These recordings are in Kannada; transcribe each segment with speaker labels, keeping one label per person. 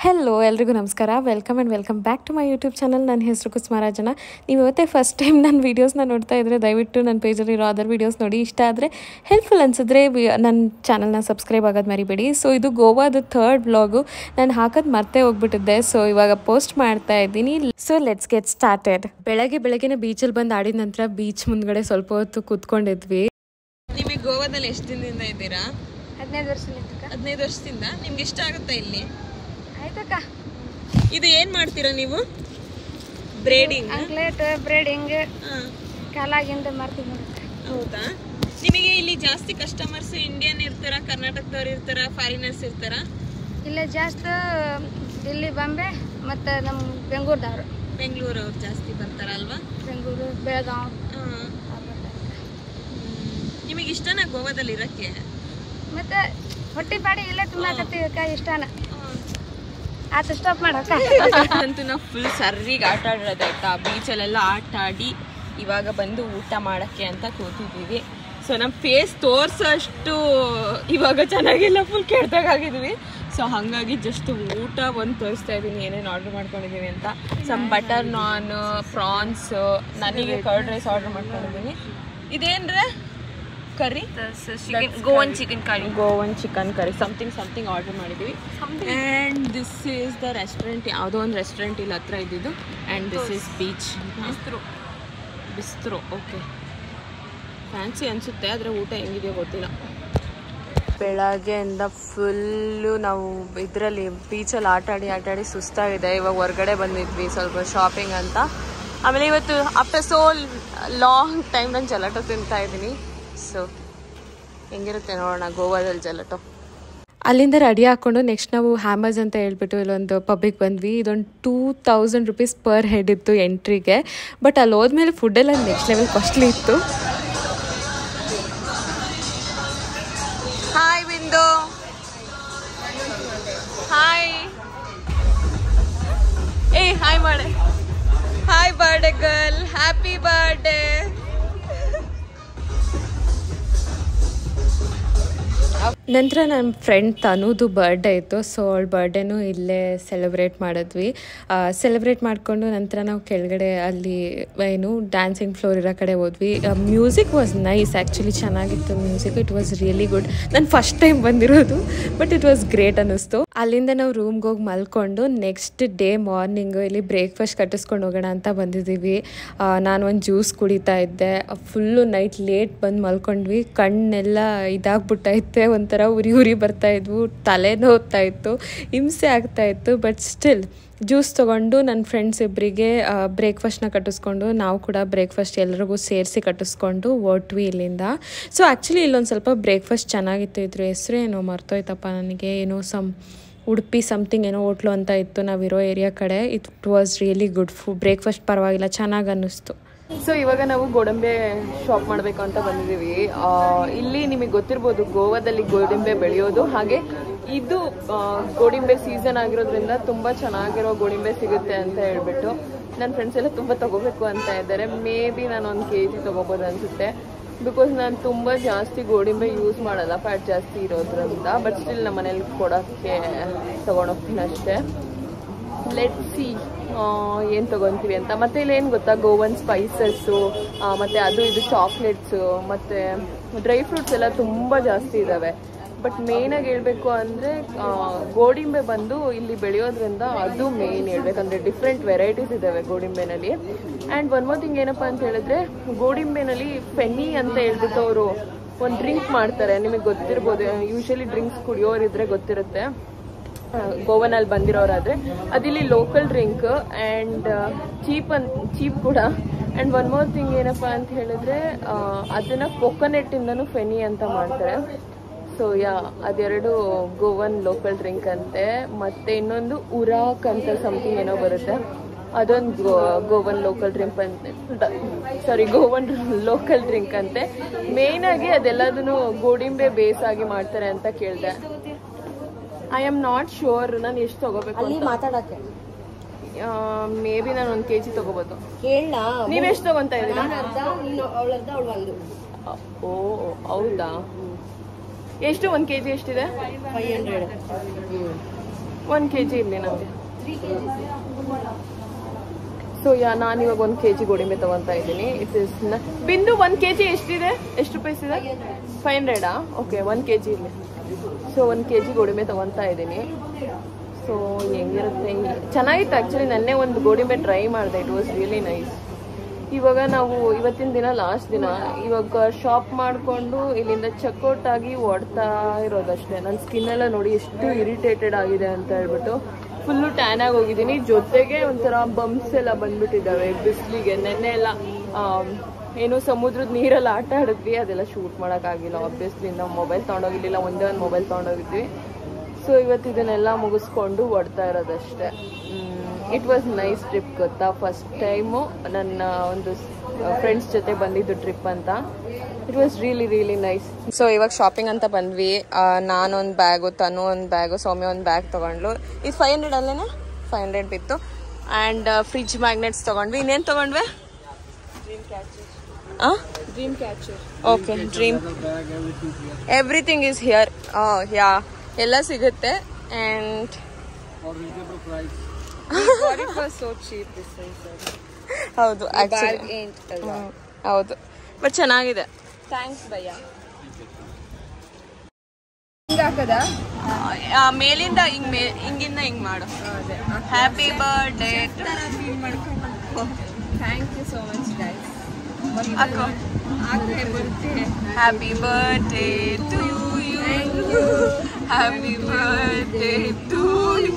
Speaker 1: ಹೆಲೋ ಎಲ್ರಿಗೂ ನಮಸ್ಕಾರ. Welcome back to my YouTube channel. ನನ್ನ ಹೆಸರು ಕುಸುಮಾರಾಜನ. ನೀವು ಇವತ್ತೇ ಫಸ್ಟ್ ಟೈಮ್ ನನ್ನ ವೀಡಿಯೋಸ್ನ ನೋಡ್ತಾ ಇದ್ದರೆ ದಯವಿಟ್ಟು ನನ್ನ ಪೇಜಲ್ಲಿರೋ ಅದರ್ ವೀಡಿಯೋಸ್ ನೋಡಿ. ಇಷ್ಟ ಆದರೆ ಹೆಲ್ಪ್ಫುಲ್ ಅನಿಸಿದ್ರೆ ನನ್ನ ಚಾನಲ್ನ ಸಬ್ಸ್ಕ್ರೈಬ್ ಆಗೋದು ಮರಿಬೇಡಿ. ಸೊ ಇದು ಗೋವಾದ ಥರ್ಡ್ ವ್ಲಾಗು. ನಾನು ಹಾಕೋದು ಮರ್ತೇ ಹೋಗ್ಬಿಟ್ಟಿದ್ದೆ. ಸೊ ಇವಾಗ ಪೋಸ್ಟ್ ಮಾಡ್ತಾ ಇದ್ದೀನಿ. So let's get started. ಬೆಳಗ್ಗೆನೇ ಬೀಚಲ್ಲಿ ಬಂದು ಆಡಿದ ನಂತರ ಬೀಚ್ ಮುಂದ್ಗಡೆ ಸ್ವಲ್ಪ ಹೊತ್ತು ಕೂತ್ಕೊಂಡಿದ್ವಿ.
Speaker 2: ನಿಮಗೆ ಗೋವಾದಲ್ಲಿ ಎಷ್ಟು ದಿನದಿಂದ ಇದ್ದೀರಾ?
Speaker 3: 15
Speaker 2: ವರ್ಷದಿಂದ. ನಿಮ್ಗೆ ಇಷ್ಟ ಆಗುತ್ತಾ ಇಲ್ಲಿ?
Speaker 3: ಆಯ್ತಕ್ಕ.
Speaker 2: ಇದು ಏನ್ ಮಾಡ್ತೀರಾ ನೀವು? ಬ್ರೇಡಿಂಗ್,
Speaker 3: ಬ್ರೇಡಿಂಗ್ ಕಾಲಾಗಿಂದ ಮಾಡ್ತೀವಿ.
Speaker 2: ಹೌದಾ? ನಿಮಗೆ ಇಲ್ಲಿ ಜಾಸ್ತಿ ಕಸ್ಟಮರ್ಸ್ ಇಂಡಿಯನ್ ಇರ್ತಾರ, ಕರ್ನಾಟಕದವ್ರು ಇರ್ತಾರ, ಫಾರಿನರ್ಸ್ ಇರ್ತಾರ?
Speaker 3: ಇಲ್ಲ, ಜಾಸ್ತಿ ದಿಲ್ಲಿ, ಬಾಂಬೆ ಮತ್ತೆ ನಮ್ಮ
Speaker 2: ಬೆಂಗಳೂರವ್ರು ಜಾಸ್ತಿ ಬರ್ತಾರಲ್ವಾ?
Speaker 3: ಬೆಂಗಳೂರು, ಬೆಳಗಾವ್.
Speaker 2: ನಿಮಗೆ ಇಷ್ಟನಾ ಗೋವಾದಲ್ಲಿ ಇರಕ್ಕೆ?
Speaker 3: ಮತ್ತೆ ಹೊಟ್ಟೆ ಪಾಡಿ ಇಲ್ಲೇ ತುಂಬಾಕತ್ತೀವಕ್ಕ. ಇಷ್ಟನ ಆತ ಸ್ಟಾಪ್ ಮಾಡಕ್ಕ.
Speaker 2: ಅಂತೂ ನಾವು ಫುಲ್ ಸರ್ರಿಗೆ ಆಟ ಆಡಿರೋದು ಆಯ್ತಾ. ಬೀಚಲ್ಲೆಲ್ಲ ಆಟ ಆಡಿ ಇವಾಗ ಬಂದು ಊಟ ಮಾಡೋಕ್ಕೆ ಅಂತ ಕೂತಿದ್ದೀವಿ. ಸೊ ನಮ್ಮ ಫೇಸ್ ತೋರಿಸೋಷ್ಟು ಇವಾಗ ಚೆನ್ನಾಗಿಲ್ಲ, ಫುಲ್ ಕೆಡ್ದಾಗಿದ್ವಿ. ಸೊ ಹಾಗಾಗಿ ಜಸ್ಟ್ ಊಟ ಒಂದು ತೋರಿಸ್ತಾ ಇದ್ದೀನಿ, ಏನೇನು ಆರ್ಡ್ರ್ ಮಾಡ್ಕೊಂಡಿದ್ದೀವಿ ಅಂತ. ಸಮ್ ಬಟರ್ ನಾನ್, ಪ್ರಾನ್ಸ್, ನನಗೆ ಕರ್ಡ್ ರೈಸ್ ಆರ್ಡ್ರ್ ಮಾಡ್ಕೊಂಡಿದ್ದೀನಿ. ಇದೇನ್ರೆ curry? Goan chicken curry something order ಮಾಡಿದ್ವಿ. And this is the restaurant. ಯಾವುದೋ ಒಂದು ರೆಸ್ಟೋರೆಂಟ್ ಇಲ್ಲಿ ಹತ್ರ ಇದ್ದಿದ್ದು. And this is Beach Bistro. Okay, fancy ಅನಿಸುತ್ತೆ, ಆದರೆ ಊಟ ಹೆಂಗಿದೆಯೋ ಗೊತ್ತಿಲ್ಲ. ಬೆಳಗ್ಗೆಯಿಂದ ಫುಲ್ಲು ನಾವು ಇದರಲ್ಲಿ ಬೀಚಲ್ಲಿ ಆಟ ಆಡಿ ಸುಸ್ತಾಗಿದೆ. ಇವಾಗ ಹೊರಗಡೆ ಬಂದಿದ್ವಿ ಸ್ವಲ್ಪ ಶಾಪಿಂಗ್ ಅಂತ. ಆಮೇಲೆ ಇವತ್ತು ಆಫ್ಟರ್ ಸೋ ಲಾಂಗ್ ಟೈಮ್ ನಾನು ಜಲಾಟೋ ತಿಂತಾ ಇದ್ದೀನಿ. ಸೊ ಹೆಂಗಿರುತ್ತೆ ನೋಡೋಣ ಗೋವಾದಲ್ಲಿ ಜಲಾಟೋ. ಅಲ್ಲಿಂದ ರೆಡಿ ಹಾಕ್ಕೊಂಡು ನೆಕ್ಸ್ಟ್ ನಾವು ಹ್ಯಾಮರ್ಸ್ ಅಂತ ಹೇಳ್ಬಿಟ್ಟು ಇಲ್ಲೊಂದು ಪಬ್ಬಿಗೆ ಬಂದ್ವಿ. ಇದೊಂದು 2000 rupees ಪರ್ ಹೆಡ್ ಇತ್ತು ಎಂಟ್ರಿಗೆ. ಬಟ್ ಅಲ್ಲಿ ಹೋದ್ಮೇಲೆ ಫುಡ್ಡೆಲ್ಲ ನೆಕ್ಸ್ಟ್ ಲೆವೆಲ್ ಕಾಸ್ಟ್ಲಿ ಇತ್ತು. Hi Vindu, hi. ಹಾಯ್ ಮಾಡೆ. Hi birthday girl, happy birthday. ನಂತರ ನನ್ನ ಫ್ರೆಂಡ್ ತನುದು ಬರ್ಡೇ ಇತ್ತು. ಸೊ ಅವಳ ಬರ್ಡೇನೂ ಇಲ್ಲೇ ಸೆಲೆಬ್ರೇಟ್ ಮಾಡಿದ್ವಿ. ಸೆಲೆಬ್ರೇಟ್ ಮಾಡಿಕೊಂಡು ನಂತರ ನಾವು ಕೆಳಗಡೆ ಅಲ್ಲಿ ಏನು ಡ್ಯಾನ್ಸಿಂಗ್ ಫ್ಲೋರ್ ಇರೋ ಕಡೆ ಹೋದ್ವಿ. ಮ್ಯೂಸಿಕ್ ವಾಸ್ ನೈಸ್, ಆ್ಯಕ್ಚುಲಿ ಚೆನ್ನಾಗಿತ್ತು music. It was really good. ನಾನು ಫಸ್ಟ್ ಟೈಮ್ ಬಂದಿರೋದು, ಬಟ್ ಇಟ್ ವಾಸ್ ಗ್ರೇಟ್ ಅನ್ನಿಸ್ತು. ಅಲ್ಲಿಂದ ನಾವು ರೂಮ್ಗೆ ಹೋಗಿ ಮಲ್ಕೊಂಡು ನೆಕ್ಸ್ಟ್ ಡೇ ಮಾರ್ನಿಂಗು ಇಲ್ಲಿ ಬ್ರೇಕ್ಫಾಸ್ಟ್ ಕಟ್ಟಿಸ್ಕೊಂಡು ಹೋಗೋಣ ಅಂತ ಬಂದಿದ್ದೀವಿ. ನಾನು ಒಂದು ಜ್ಯೂಸ್ ಕುಡಿತಾ ಇದ್ದೆ. ಫುಲ್ಲು ನೈಟ್ ಲೇಟ್ ಬಂದು ಮಲ್ಕೊಂಡ್ವಿ. ಕಣ್ಣೆಲ್ಲ ಇದಾಗ್ಬಿಟ್ಟೈತೆ, ಒಂಥರ ಉರಿ ಬರ್ತಾಯಿದ್ವು, ತಲೆ ನೋವ್ತಾ ಇತ್ತು, ಹಿಂಸೆ ಆಗ್ತಾಯಿತ್ತು. ಬಟ್ ಸ್ಟಿಲ್ ಜ್ಯೂಸ್ ತೊಗೊಂಡು ನನ್ನ ಫ್ರೆಂಡ್ಸ್ ಇಬ್ಬರಿಗೆ ಬ್ರೇಕ್ಫಾಸ್ಟ್ನ ಕಟ್ಟಿಸ್ಕೊಂಡು ನಾವು ಕೂಡ ಬ್ರೇಕ್ಫಾಸ್ಟ್ ಎಲ್ಲರಿಗೂ ಸೇರಿಸಿ ಕಟ್ಟಿಸ್ಕೊಂಡು ಹೊರಟ್ವಿ ಇಲ್ಲಿಂದ. ಸೊ ಆ್ಯಕ್ಚುಲಿ ಇಲ್ಲೊಂದು ಸ್ವಲ್ಪ ಬ್ರೇಕ್ಫಾಸ್ಟ್ ಚೆನ್ನಾಗಿತ್ತು. ಇದ್ರ ಹೆಸರು ಏನೋ ಮರ್ತೋಯ್ತಪ್ಪ ನನಗೆ. ಏನೋ ಉಡುಪಿ ಸಮಥಿಂಗ್ ಏನೋ ಹೋಟ್ಲು ಅಂತ ಇತ್ತು ನಾವಿರೋ ಏರಿಯಾ ಕಡೆ. It was really good breakfast, ಪರವಾಗಿಲ್ಲ, ಚೆನ್ನಾಗಿ ಅನ್ನಿಸ್ತು. ಸೊ ಇವಾಗ ನಾವು ಗೋಡಂಬೆ ಶಾಪ್ ಮಾಡಬೇಕು ಅಂತ ಬಂದಿದ್ದೀವಿ. ಇಲ್ಲಿ ನಿಮಗೆ ಗೊತ್ತಿರ್ಬೋದು ಗೋವಾದಲ್ಲಿ ಗೋಡಂಬೆ ಬೆಳೆಯೋದು. ಹಾಗೆ ಇದು ಗೋಡಂಬೆ ಸೀಸನ್ ಆಗಿರೋದ್ರಿಂದ ತುಂಬ ಚೆನ್ನಾಗಿರೋ ಗೋಡಂಬೆ ಸಿಗುತ್ತೆ ಅಂತ ಹೇಳ್ಬಿಟ್ಟು ನನ್ನ ಫ್ರೆಂಡ್ಸ್ ಎಲ್ಲ ತುಂಬ ತೊಗೋಬೇಕು ಅಂತ ಇದ್ದಾರೆ. ಮೇ ಬಿ ನಾನು 1 kg ತೊಗೋಬೋದು ಅನಿಸುತ್ತೆ. ಬಿಕಾಸ್ ನಾನು ತುಂಬ ಜಾಸ್ತಿ ಗೋಡಂಬೆ ಯೂಸ್ ಮಾಡಲ್ಲ, ಫ್ಯಾಟ್ ಜಾಸ್ತಿ ಇರೋದ್ರಿಂದ. ಬಟ್ ಸ್ಟಿಲ್ ನಮ್ಮ ಮನೇಲಿ ಕೊಡೋಕ್ಕೆ ತೊಗೊಂಡೋಗ್ತೀನಿ ಅಷ್ಟೇ. ಲೆಟ್ ಸಿ ಏನು ತೊಗೊತೀವಿ ಅಂತ. ಮತ್ತು ಇಲ್ಲಿ ಏನು ಗೊತ್ತಾ, ಗೋವನ್ ಸ್ಪೈಸಸ್ಸು ಮತ್ತು ಅದು ಇದು ಚಾಕ್ಲೇಟ್ಸು ಮತ್ತು ಡ್ರೈ ಫ್ರೂಟ್ಸ್ ಎಲ್ಲ ತುಂಬ ಜಾಸ್ತಿ ಇದ್ದಾವೆ. ಬಟ್ ಮೇಯ್ನಾಗಿ ಹೇಳಬೇಕು ಅಂದರೆ ಗೋಡಂಬೆ ಬಂದು ಇಲ್ಲಿ ಬೆಳೆಯೋದ್ರಿಂದ ಅದು ಮೇಯ್ನ್ ಹೇಳ್ಬೇಕಂದ್ರೆ. ಡಿಫ್ರೆಂಟ್ ವೆರೈಟೀಸ್ ಇದ್ದಾವೆ ಗೋಡಂಬೆನಲ್ಲಿ. ಆ್ಯಂಡ್ ಒನ್ ಮೋರ್ ಥಿಂಗ್ ಏನಪ್ಪ ಅಂತ ಹೇಳಿದ್ರೆ, ಗೋಡಂಬೆನಲ್ಲಿ ಫೆನ್ನಿ ಅಂತ ಹೇಳ್ಬಿಟ್ಟು ಅವರು ಒಂದು ಡ್ರಿಂಕ್ ಮಾಡ್ತಾರೆ. ನಿಮಗೆ ಗೊತ್ತಿರ್ಬೋದು, ಯೂಶಲಿ ಡ್ರಿಂಕ್ಸ್ ಕುಡಿಯೋರಿದ್ರೆ ಗೊತ್ತಿರುತ್ತೆ ಗೋವಾನಲ್ಲಿ ಬಂದಿರೋರಾದರೆ. ಅದಿಲ್ಲಿ ಲೋಕಲ್ ಡ್ರಿಂಕ್ ಆ್ಯಂಡ್ ಚೀಪ್ ಕೂಡ. ಆ್ಯಂಡ್ ಒನ್ ಮೋರ್ ಥಿಂಗ್ ಏನಪ್ಪ ಅಂತ ಹೇಳಿದ್ರೆ, ಅದನ್ನು ಕೊಕೊನೆಟ್ಟಿಂದನೂ ಫೆನಿ ಅಂತ ಮಾಡ್ತಾರೆ. ಸೊ ಅದೆರಡು ಗೋವನ್ ಲೋಕಲ್ ಡ್ರಿಂಕ್ ಅಂತೆ. ಮತ್ತು ಇನ್ನೊಂದು ಉರಾಕ್ ಅಂತ ಸಮಥಿಂಗ್ ಏನೋ ಬರುತ್ತೆ, ಅದೊಂದು ಗೋವನ್ ಲೋಕಲ್ ಡ್ರಿಂಕ್ ಅಂತೆ. ಮೇಯ್ನಾಗಿ ಅದೆಲ್ಲದನ್ನು ಗೋಡಂಬೆ ಬೇಸ್ ಆಗಿ ಮಾಡ್ತಾರೆ ಅಂತ ಕೇಳಿದೆ. ಐ ಆಮ್ ನಾಟ್ ಶೋರ್ ನಾನು ಎಷ್ಟು ತೊಗೋಬೇಕು ಮಾತಾಡೋಕ್ಕೆ. ಮೇ ಬಿ ನಾನು 1 kg ತೊಗೋಬೋದು. ನೀವೆಷ್ಟು ತೊಗೊತಾ ಇದ್ದೀರಾ? ಓ ಹೌದಾ? ಎಷ್ಟು 1 kg ಎಷ್ಟಿದೆ? 500.
Speaker 1: 1 kg ಇರಲಿ ನನಗೆ. ಸೊ ನಾನು ಇವಾಗ 1 kg ಗೋಡಂಬಿ ತಗೊತಾ ಇದ್ದೀನಿ. ಇಟ್ ಇಸ್ ಬಿಂದು 1 kg ಎಷ್ಟಿದೆ? ಎಷ್ಟು ರೂಪೀಸ್ ಇದೆ? 500 ಓಕೆ 1 kg ಇರಲಿ. ಸೊ 1 kg ಗೋಡಂಬಿ ತಗೊತಾ ಇದ್ದೀನಿ. ಸೊ ಹೆಂಗಿರುತ್ತೆ, ಚೆನ್ನಾಗಿತ್ತು ಆ್ಯಕ್ಚುಲಿ. ನನ್ನೇ ಒಂದು ಗೋಡಂಬಿ ಟ್ರೈ ಮಾಡಿದೆ, ಇಟ್ ವಾಸ್ ರಿಯಲಿ ನೈಸ್. ಇವಾಗ ನಾವು ಇವತ್ತಿನ ದಿನ ಲಾಸ್ಟ್ ದಿನ, ಇವಾಗ ಶಾಪ್ ಮಾಡಿಕೊಂಡು ಇಲ್ಲಿಂದ ಚೆಕ್ಔಟ್ ಆಗಿ ಓಡ್ತಾ ಇರೋದಷ್ಟೇ. ನನ್ನ ಸ್ಕಿನ್ ಎಲ್ಲ ನೋಡಿ ಎಷ್ಟು ಇರಿಟೇಟೆಡ್ ಆಗಿದೆ ಅಂತ ಹೇಳ್ಬಿಟ್ಟು ಫುಲ್ಲು ಟ್ಯಾನ್ ಆಗಿ ಹೋಗಿದ್ದೀನಿ. ಜೊತೆಗೆ ಒಂಥರ ಬಂಪ್ಸ್ ಎಲ್ಲ ಬಂದ್ಬಿಟ್ಟಿದ್ದಾವೆ ಬಿಸಿಲಿಗೆ. ನೆನ್ನೆ ಎಲ್ಲ ಏನೋ ಸಮುದ್ರದ ನೀರಲ್ಲಿ ಆಟ ಆಡಿದ್ವಿ, ಅದೆಲ್ಲ ಶೂಟ್ ಮಾಡೋಕ್ಕಾಗಿಲ್ಲ ಆಬ್ವಿಯಸ್ಲಿ. ನಾವು ಮೊಬೈಲ್ ತೊಗೊಂಡೋಗಿರ್ಲಿಲ್ಲ, ಒಂದೇ ಒಂದು ಮೊಬೈಲ್ ತೊಗೊಂಡೋಗಿದ್ವಿ. ಸೊ ಇವತ್ತು ಇದನ್ನೆಲ್ಲ ಮುಗಿಸ್ಕೊಂಡು ಓಡ್ತಾ ಇರೋದಷ್ಟೇ. ಇಟ್ ವಾಸ್ ನೈಸ್ ಟ್ರಿಪ್ ಗೊತ್ತಾ. ಫಸ್ಟ್ ಟೈಮು ನನ್ನ ಒಂದು ಫ್ರೆಂಡ್ಸ್ ಜೊತೆ ಬಂದಿದ್ದು ಟ್ರಿಪ್ ಅಂತ. It was really really nice. So ಇವಾಗ ಶಾಪಿಂಗ್ ಅಂತ ಬಂದ್ವಿ. ನಾನೊಂದು ಬ್ಯಾಗು, ತನು ಒಂದು ಬ್ಯಾಗು, ಸೌಮ್ಯ ಒಂದು ಬ್ಯಾಗ್ ತೊಗೊಂಡ್ಲು. ಇದು 500 ಅಲ್ಲೇನಾ? 500 ಬಿತ್ತು. ಆ್ಯಂಡ್ ಫ್ರಿಜ್ ಮ್ಯಾಗ್ನೆಟ್ಸ್ ತೊಗೊಂಡ್ವಿ. ಇನ್ನೇನು ತೊಗೊಂಡ್ವಿ? Dream catcher. Okay, dream everything is here. Yeah, ಎಲ್ಲ ಸಿಗುತ್ತೆ. ಆ್ಯಂಡ್ ಹೌದು ಹೌದು, ಬಟ್ ಚೆನ್ನಾಗಿದೆ. ಥ್ಯಾಂಕ್ಸ್ ಭಯ್ಯ. ಮೇಲಿಂದ ಹಿಂಗಿಂದ ಹಿಂಗ್ ಮಾಡು. Happy birthday. Thank you so much guys. Happy birthday to you. Happy birthday to you.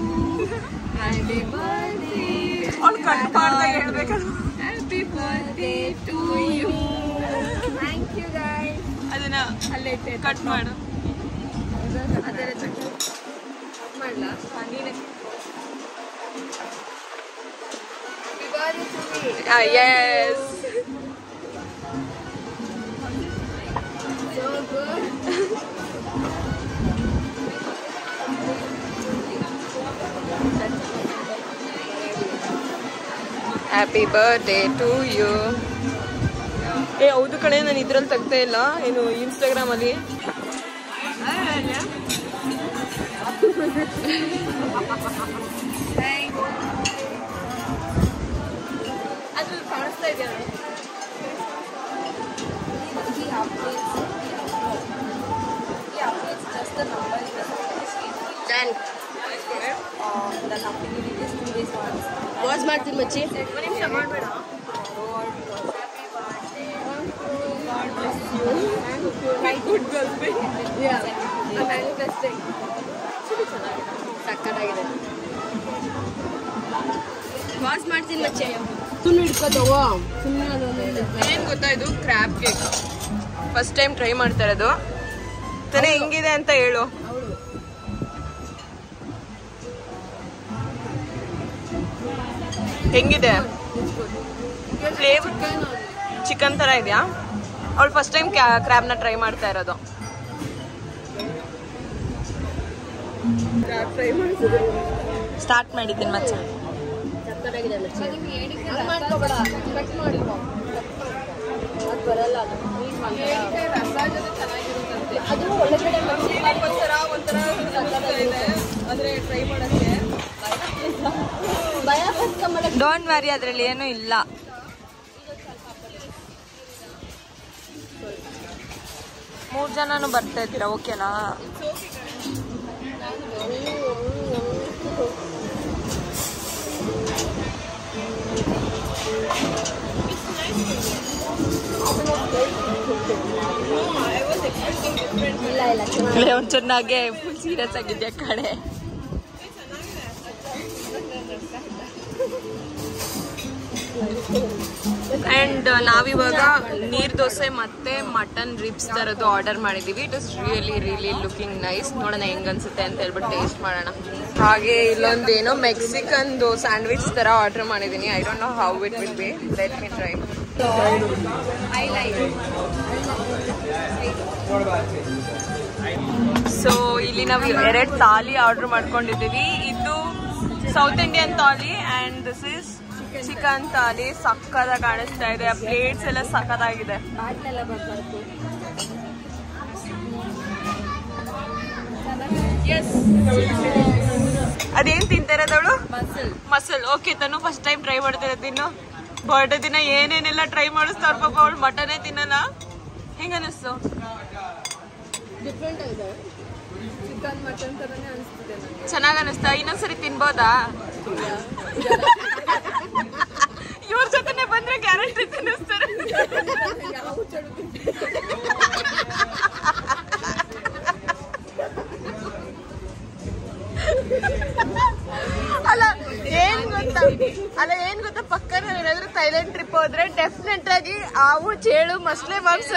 Speaker 1: Happy birthday. ಅವ್ಳು ಕಟ್ ಮಾಡ್ತಾ ಹೇಳ್ಬೇಕಲ್ಲ. Happy birthday to you. Thank you guys. ಅದನ್ನ ಅಲ್ಲೇ ಕಟ್ ಮಾಡು. ಅದೆಲ್ಲ ಕಟ್ ಮಾಡಲಾ? ನೀನೆ. Yes. So good. Happy birthday to you. ಹೌದು ಕಣೆ, ನಾನು ಇದ್ರಲ್ಲಿ ತೆಗ್ದೇ ಇಲ್ಲ, ಏನು ಇನ್ಸ್ಟಾಗ್ರಾಮಲ್ಲಿ. ಅದು ಕಾಣಿಸ್ತಾ ಇದೆಯಾ? ವಾಚ್ ಮಾಡ್ತೀನಿ ಮಚ್ಚಿ. ಒಂದು ನಿಮಿಷ ಮಾಡಬೇಡ. ಸಕ್ಕತ್ತಾಗಿದೆ. ವಾಚ್ ಮಾಡ್ತೀನಿ ಮಚ್ಚಿ. ಸುಮ್ಮನೆ ಹಿಡ್ಕೋದವ. ಏನು ಗೊತ್ತಾ, ಇದು crab cake first time try ಮಾಡ್ತಾ ಇರೋದು. ತಾನೇ ಹೆಂಗಿದೆ ಅಂತ ಹೇಳು. ಹೆಂಗಿದೆ ಫ್ಲೇವರ್? ಚಿಕನ್ ಥರ ಇದೆಯಾ? ಅವಳು ಫಸ್ಟ್ ಟೈಮ್ ಕ್ರ್ಯಾಬ್ನ ಟ್ರೈ ಮಾಡ್ತಾ ಇರೋದು. ಸ್ಟಾರ್ಟ್ ಮಾಡಿದ್ದೀನಿ ಮಚ್ಚ. ಡೋಂಟ್ ವರಿ, ಅದರಲ್ಲಿ ಏನೂ ಇಲ್ಲ. ಮೂರು ಜನನು ಬರ್ತಾ ಇದ್ದೀರಾ, ಓಕೆನಾ? ಒಂಚೂರು ನಾಗೆ ಫುಲ್ ಸೀರಿಯಸ್ ಆಗಿದ್ಯಾ ಕಡೆ. ಆ್ಯಂಡ್ ನಾವಿವಾಗ ನೀರು ದೋಸೆ ಮತ್ತು ಮಟನ್ ರಿಬ್ಸ್ ಥರದ್ದು ಆರ್ಡರ್ ಮಾಡಿದ್ದೀವಿ. It is really really looking nice. ನೋಡೋಣ ಹೆಂಗೆ ಅನ್ಸುತ್ತೆ ಅಂತ ಹೇಳ್ಬಿಟ್ಟು ಟೇಸ್ಟ್ ಮಾಡೋಣ. ಹಾಗೆ ಇಲ್ಲೊಂದೇನೋ ಮೆಕ್ಸಿಕನ್ದು ಸ್ಯಾಂಡ್ವಿಚ್ ಥರ ಆರ್ಡರ್ ಮಾಡಿದ್ದೀನಿ. I don't know how it will be. Let me try. So ಇಲ್ಲಿ ನಾವು 2 ಥಾಲಿ ಆರ್ಡರ್ ಮಾಡ್ಕೊಂಡಿದ್ದೀವಿ. ಇದು south Indian thali and this is chicken thali. ಸಕ್ಕತ್ತಾಗಿ ಕಾಣಿಸ್ತಾ ಇದೆ. ಪ್ಲೇಟ್ಸ್ ಎಲ್ಲ ಸಕ್ಕತ್ತಾಗಿದೆ. ಎಸ್ ಅದೇನ್ ತಿಂತಾರದವಳು? Mussel. Okay, Tanu first time try ಮಾಡ್ತಿರೋದು. ಇನ್ನು ಬರ್ಡೇ ದಿನ ಏನೇನೆಲ್ಲ ಟ್ರೈ ಮಾಡಿಸ್ತಾರ ಪಾಪ. ಅವಳು ಮಟನೇ ತಿನ್ನಲ್ಲ. ಹೆಂಗ ಅನಿಸ್ತು? ಚೆನ್ನಾಗ್ ಅನಿಸ್ತಾ? ಇನ್ನೊಂದ್ಸರಿ ತಿನ್ಬೋದಾ? ಇವ್ರ ಜೊತೆನೆ ಬಂದ್ರೆ ಗ್ಯಾರಂಟಿ ತಿನ್ನಿಸ್ತಾರೆ. ಏನ್ ಗೊತ್ತಾ, ಪಕ್ಕ ನಾವ್ ಏನಾದ್ರು ಥೈಲ್ಯಾಂಡ್ ಟ್ರಿಪ್ ಹೋದ್ರೆ ಡೆಫಿನೆಟ್ ಆಗಿ ಆವು, ಚೇಳು, ಮೊಸಳೆ ಮಾಂಸ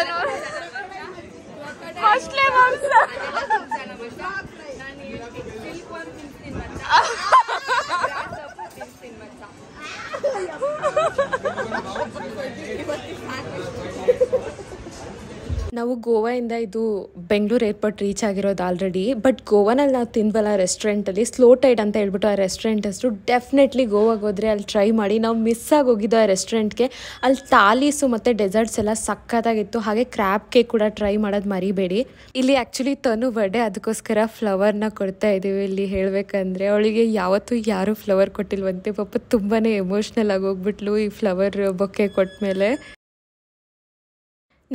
Speaker 2: ನಾವು ಗೋವಾಯಿಂದ ಇದು ಬೆಂಗಳೂರು ಏರ್ಪೋರ್ಟ್ ರೀಚ್ ಆಗಿರೋದು ಆಲ್ರೆಡಿ. ಬಟ್ ಗೋವಾನಲ್ಲಿ ನಾವು ತಿನ್ಬಲ್ಲ ರೆಸ್ಟೋರೆಂಟಲ್ಲಿ. ಸ್ಲೋ ಟೈಡ್ ಅಂತ ಹೇಳ್ಬಿಟ್ಟು ಆ ರೆಸ್ಟೋರೆಂಟ್ ಹೆಸರು. ಡೆಫಿನೆಟ್ಲಿ ಗೋವಾಗೆ ಹೋದರೆ ಅಲ್ಲಿ ಟ್ರೈ ಮಾಡಿ. ನಾವು ಮಿಸ್ ಆಗಿ ಹೋಗಿದ್ದು ಆ ರೆಸ್ಟೋರೆಂಟ್ಗೆ. ಅಲ್ಲಿ ಥಾಲೀಸು ಮತ್ತು ಡೆಸರ್ಟ್ಸ್ ಎಲ್ಲ ಸಕ್ಕತ್ತಾಗಿತ್ತು. ಹಾಗೆ ಕ್ರ್ಯಾಬ್ ಕೇಕ್ ಕೂಡ ಟ್ರೈ ಮಾಡೋದು ಮರಿಬೇಡಿ. ಇಲ್ಲಿ ಆ್ಯಕ್ಚುಲಿ ತನು ಬರ್ಡೇ, ಅದಕ್ಕೋಸ್ಕರ ಫ್ಲವರ್ನ ಕೊಡ್ತಾ ಇದ್ದೀವಿ. ಇಲ್ಲಿ ಹೇಳಬೇಕಂದ್ರೆ ಅವಳಿಗೆ ಯಾವತ್ತೂ ಯಾರೂ ಫ್ಲವರ್ ಕೊಟ್ಟಿಲ್ವಂತೆ. ಪಾಪ ತುಂಬಾ ಎಮೋಷ್ನಲ್ ಆಗಿ ಹೋಗ್ಬಿಟ್ಲು ಈ ಫ್ಲವರ್ ಬೊಕ್ಕೆ ಕೊಟ್ಟ ಮೇಲೆ.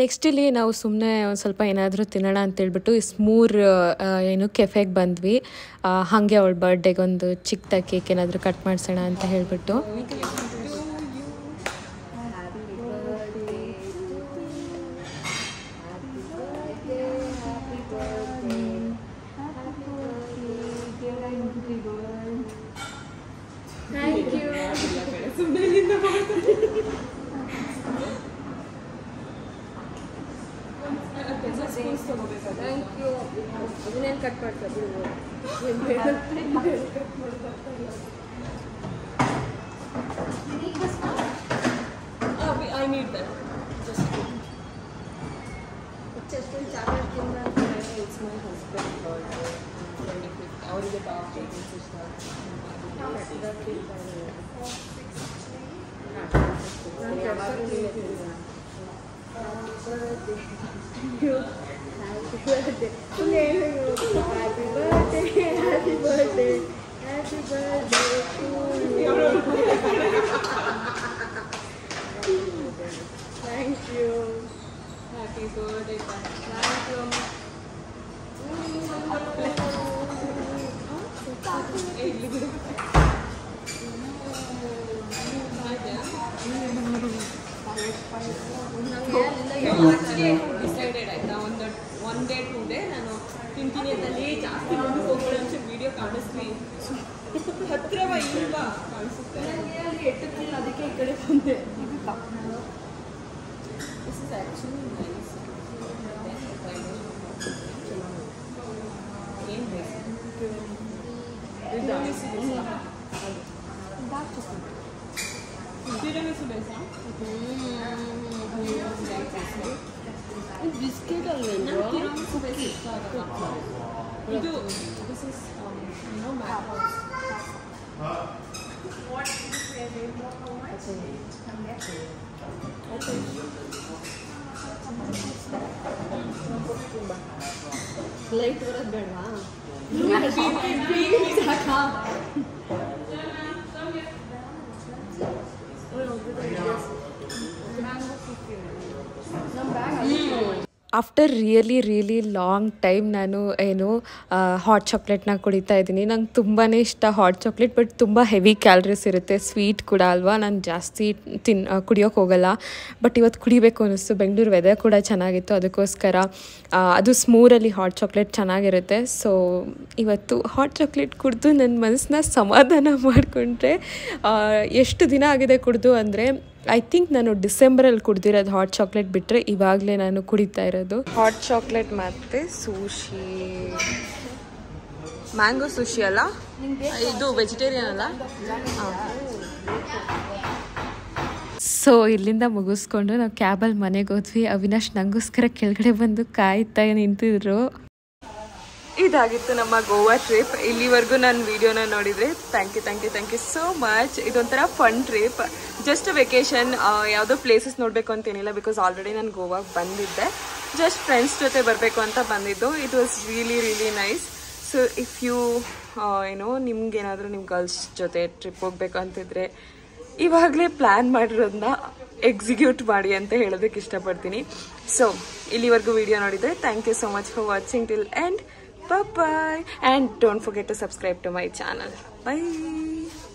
Speaker 2: ನೆಕ್ಸ್ಟ್ ಇಲ್ಲಿ ನಾವು ಸುಮ್ಮನೆ ಒಂದು ಸ್ವಲ್ಪ ಏನಾದರೂ ತಿನ್ನೋಣ ಅಂತೇಳ್ಬಿಟ್ಟು ಸ್ಮೂರ್ ಏನು ಕೆಫೆಗೆ ಬಂದ್ವಿ. ಹಾಗೆ ಅವಳ ಬರ್ಡೇಗೆ ಒಂದು ಚಿಕ್ಕದಾಗಿ ಕೇಕ್ ಏನಾದರೂ ಕಟ್ ಮಾಡಿಸೋಣ ಅಂತ ಹೇಳಿಬಿಟ್ಟು.
Speaker 1: ಒನ್ ಡೇ 2 ಡೇ ನಾನು ತಿಂತೀನಿ ಅಂತಲ್ಲಿ ಜಾಸ್ತಿ ಮುಂದೆ ಹೋಗ್ಬೇಡ ಅಂತ ವಿಡಿಯೋ ಕಾಣಿಸ್ತೀವಿ. ಹತ್ರವ ಇಲ್ವಾ ಕಾಣಿಸುತ್ತೆ ನನಗೆ, ಅಲ್ಲಿ ಎಟ್ಟುತ್ತಿಲ್ಲ, ಅದಕ್ಕೆ ಈ ಕಡೆ ಬಂದೆ. This is actually nice. ಏನು ಬೇಕು ಬಿಸ್ಕೆಟ್ ಅಲ್ವೇನು? ಇದು ದಿಸ್ ಇಸ್ ಲೈಟ್ ಬರೋದು ಬೇಡವಾ?
Speaker 2: ಆಫ್ಟರ್ ರಿಯಲಿ ಲಾಂಗ್ ಟೈಮ್ ನಾನು ಹಾಟ್ ಚಾಕ್ಲೇಟ್ನ ಕುಡಿತಾ ಇದ್ದೀನಿ. ನಂಗೆ ತುಂಬಾ ಇಷ್ಟ ಹಾಟ್ ಚಾಕ್ಲೇಟ್. ಬಟ್ ತುಂಬ ಹೆವಿ ಕ್ಯಾಲರೀಸ್ ಇರುತ್ತೆ, ಸ್ವೀಟ್ ಕೂಡ ಅಲ್ವಾ. ನಾನು ಜಾಸ್ತಿ ಕುಡಿಯೋಕೆ ಹೋಗಲ್ಲ. ಬಟ್ ಇವತ್ತು ಕುಡಿಬೇಕು ಅನ್ನಿಸ್ತು. ಬೆಂಗಳೂರು ವೆದರ್ ಕೂಡ ಚೆನ್ನಾಗಿತ್ತು, ಅದಕ್ಕೋಸ್ಕರ ಅದು ಸ್ಮೂರಲ್ಲಿ ಹಾಟ್ ಚಾಕ್ಲೇಟ್ ಚೆನ್ನಾಗಿರುತ್ತೆ. ಸೊ ಇವತ್ತು ಹಾಟ್ ಚಾಕ್ಲೇಟ್ ಕುಡಿದು ನನ್ನ ಮನಸ್ಸನ್ನ ಸಮಾಧಾನ ಮಾಡಿಕೊಂಡ್ರೆ. ಎಷ್ಟು ದಿನ ಆಗಿದೆ ಕುಡಿದು ಅಂದರೆ, ಐ ಥಿಂಕ್ ನಾನು ಡಿಸೆಂಬರಲ್ಲಿ ಕುಡ್ದಿರೋದು ಹಾಟ್ ಚಾಕ್ಲೇಟ್ ಬಿಟ್ಟರೆ ಇವಾಗಲೇ ನಾನು ಕುಡಿತಾ ಇರೋದು.
Speaker 1: ಹಾಟ್ ಚಾಕ್ಲೇಟ್ ಮತ್ತು ಸುಶಿ, ಮ್ಯಾಂಗೋ ಸುಶಿ ಅಲ್ಲ ಇದು, ವೆಜಿಟೇರಿಯನ್ ಅಲ್ಲ.
Speaker 2: ಸೊ ಇಲ್ಲಿಂದ ಮುಗಿಸ್ಕೊಂಡು ನಾವು ಕ್ಯಾಬಲ್ಲಿ ಮನೆಗೆ ಹೋದ್ವಿ. ಅವಿನಾಶ್ ನನಗೋಸ್ಕರ ಕೆಳಗಡೆ ಬಂದು ಕಾಯ್ತಾ ನಿಂತಿದ್ರು.
Speaker 1: ಇದಾಗಿತ್ತು ನಮ್ಮ ಗೋವಾ ಟ್ರಿಪ್. ಇಲ್ಲಿವರೆಗೂ ನನ್ನ ವಿಡಿಯೋನ ನೋಡಿದರೆ ಥ್ಯಾಂಕ್ ಯು ಸೋ ಮಚ್. ಇದೊಂಥರ ಫನ್ ಟ್ರಿಪ್, ಜಸ್ಟ್ ವೆಕೇಶನ್. ಯಾವುದೋ ಪ್ಲೇಸಸ್ ನೋಡಬೇಕು ಅಂತೇನಿಲ್ಲ, ಬಿಕಾಸ್ ಆಲ್ರೆಡಿ ನಾನು ಗೋವಾಗೆ ಬಂದಿದ್ದೆ. ಜಸ್ಟ್ ಫ್ರೆಂಡ್ಸ್ ಜೊತೆ ಬರಬೇಕು ಅಂತ ಬಂದಿದ್ದು. It was really nice. So if you ಏನೋ ನಿಮ್ಗೇನಾದರೂ ನಿಮ್ಮ ಗರ್ಲ್ಸ್ ಜೊತೆ ಟ್ರಿಪ್ ಹೋಗ್ಬೇಕು ಅಂತಿದ್ರೆ ಇವಾಗಲೇ ಪ್ಲ್ಯಾನ್ ಮಾಡಿರೋದನ್ನ ಎಕ್ಸಿಕ್ಯೂಟ್ ಮಾಡಿ ಅಂತ ಹೇಳೋದಕ್ಕೆ ಇಷ್ಟಪಡ್ತೀನಿ. ಸೊ ಇಲ್ಲಿವರೆಗೂ ವಿಡಿಯೋ ನೋಡಿದರೆ thank you so much for watching till end. Bye-bye. And don't forget to subscribe to my channel. Bye.